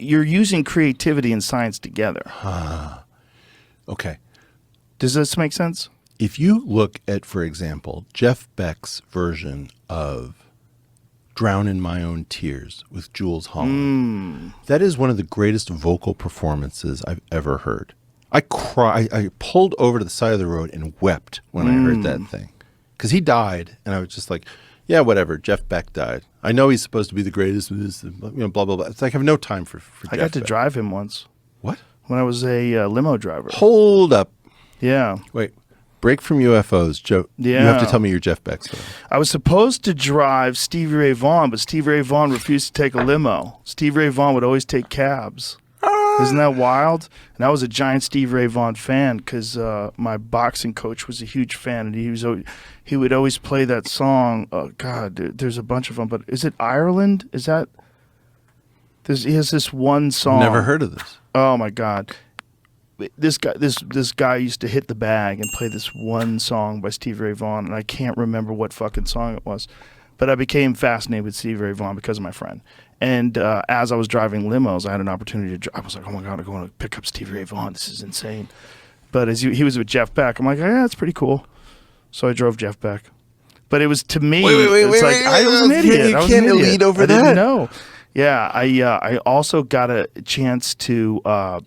you're using creativity and science together. Okay. Does this make sense? If you look at, for example, Jeff Beck's version of Drown in My Own Tears with Jules Holland, that is one of the greatest vocal performances I've ever heard. I pulled over to the side of the road and wept when I heard that thing. Because he died, and I was just like, yeah, whatever, Jeff Beck died. I know he's supposed to be the greatest, blah, blah, blah. It's like I have no time for Jeff I got to Beck. drive him once. What? When I was a limo driver. Hold up. Yeah. Wait. Break from UFOs, Joe. Yeah. You have to tell me your Jeff Beck story. I was supposed to drive Stevie Ray Vaughan, but Stevie Ray Vaughan refused to take a limo. Stevie Ray Vaughan would always take cabs. Isn't that wild? And I was a giant Stevie Ray Vaughan fan because my boxing coach was a huge fan, and he would always play that song. Oh God, there's a bunch of them, but is it Ireland? Is that? He has this one song. Never heard of this. Oh my God. This guy used to hit the bag and play this one song by Stevie Ray Vaughan, and I can't remember what fucking song it was, but I became fascinated with Stevie Ray Vaughan because of my friend. And as I was driving limos, I had an opportunity to. I was like, oh my God, I'm going to pick up Stevie Ray Vaughan. This is insane. But as he was with Jeff Beck, I'm like, yeah, that's pretty cool. So I drove Jeff Beck. But it was, to me, I was an idiot. You can't elite over that. I didn't know. Yeah, I also got a chance to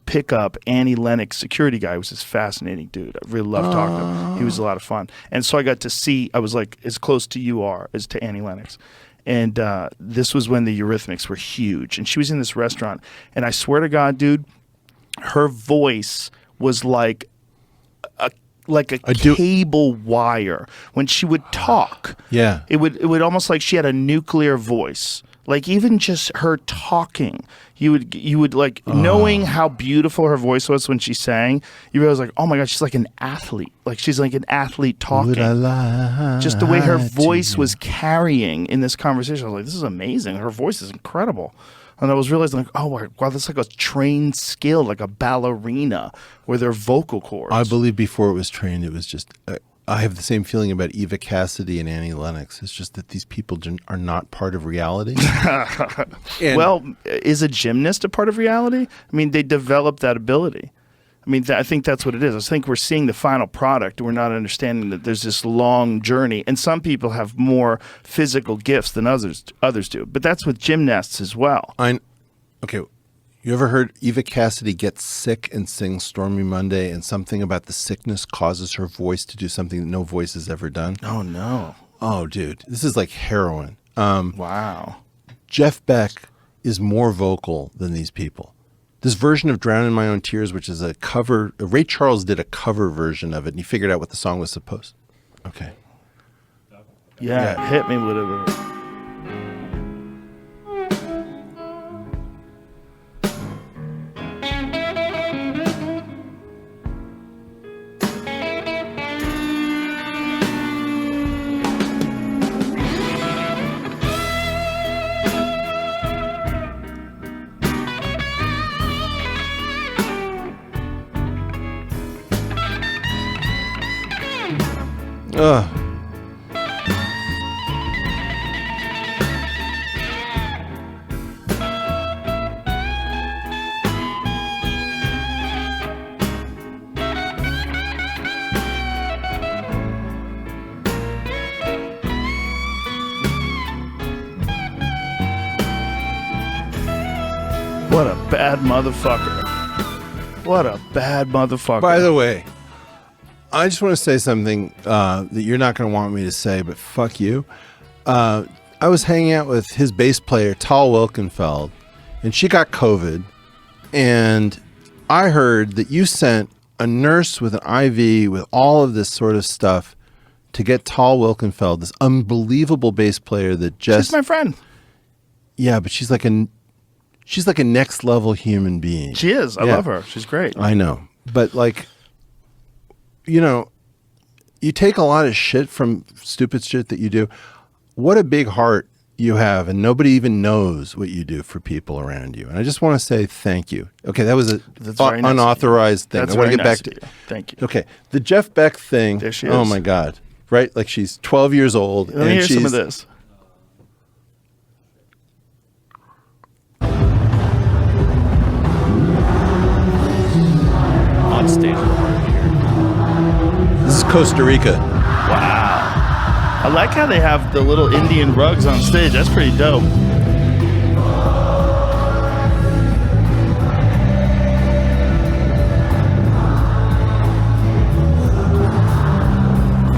pick up Annie Lennox, security guy. He was this fascinating dude. I really loved talking to him. He was a lot of fun. And so I got to see, I was like as close to you are as to Annie Lennox. And this was when the Eurythmics were huge. And she was in this restaurant. And I swear to God, dude, her voice was like a cable wire. When she would talk, yeah, it would almost like she had a nuclear voice. Like even just her talking, you would like knowing how beautiful her voice was when she sang. You realize like, oh my God, she's like an athlete. Like she's like an athlete talking. Just the way her voice was carrying in this conversation, I was like, this is amazing. Her voice is incredible. And I was realizing like, oh my God, that's like a trained skill, like a ballerina with their vocal cords. I believe before it was trained, it was just. I have the same feeling about Eva Cassidy and Annie Lennox. It's just that these people are not part of reality. Well, is a gymnast a part of reality? I mean, they develop that ability. I mean, I think that's what it is. I think we're seeing the final product. We're not understanding that there's this long journey. And some people have more physical gifts than others do. But that's with gymnasts as well. Okay. You ever heard Eva Cassidy get sick and sing Stormy Monday, and something about the sickness causes her voice to do something that no voice has ever done? Oh, no. Oh, dude. This is like heroin. Wow. Jeff Beck is more vocal than these people. This version of Drown in My Own Tears, which is a cover, Ray Charles did a cover version of it, and he figured out what the song was supposed. Okay. Yeah. Hit me with it. Ugh. What a bad motherfucker. What a bad motherfucker. By the way, I just want to say something that you're not going to want me to say, but fuck you. I was hanging out with his bass player, Tal Wilkenfeld, and she got COVID. And I heard that you sent a nurse with an IV with all of this sort of stuff to get Tal Wilkenfeld, this unbelievable bass player that just... She's my friend. Yeah, but she's like a next level human being. She is. I love her. She's great. I know. But like... You know, you take a lot of shit from stupid shit that you do. What a big heart you have, and nobody even knows what you do for people around you. And I just want to say thank you. Okay, that was an unauthorized thing. That's I want to very get nice back to you. Thank you. Okay, the Jeff Beck thing. There she is. Oh my God! Right, like she's 12 years old. Let me hear some of this. Costa Rica. Wow. I like how they have the little Indian rugs on stage. That's pretty dope.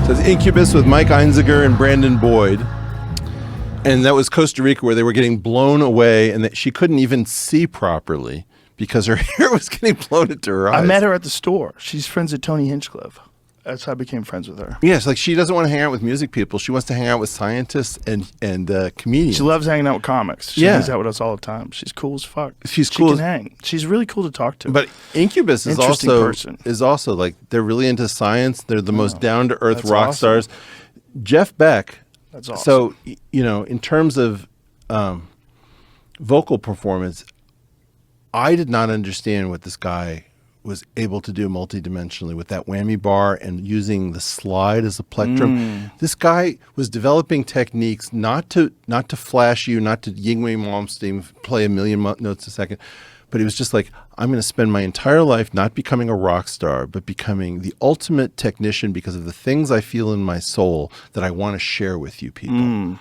So it's Incubus with Mike Einziger and Brandon Boyd. And that was Costa Rica, where they were getting blown away, and that she couldn't even see properly because her hair was getting blown into her eyes. I met her at the store. She's friends with Tony Hinchcliffe. That's how I became friends with her. Yes, like she doesn't want to hang out with music people. She wants to hang out with scientists and comedians. She loves hanging out with comics. She hangs out with us all the time. She's cool as fuck. She's she cool. She can hang. She's really cool to talk to. But Incubus is also like they're really into science. They're the most down to earth rock stars. Jeff Beck. That's awesome. So, in terms of vocal performance, I did not understand what this guy was able to do multidimensionally with that whammy bar and using the slide as a plectrum. This guy was developing techniques not to flash you, not to Yingwei Malmsteen play a million notes a second, but he was just like, I'm going to spend my entire life not becoming a rock star, but becoming the ultimate technician because of the things I feel in my soul that I want to share with you people.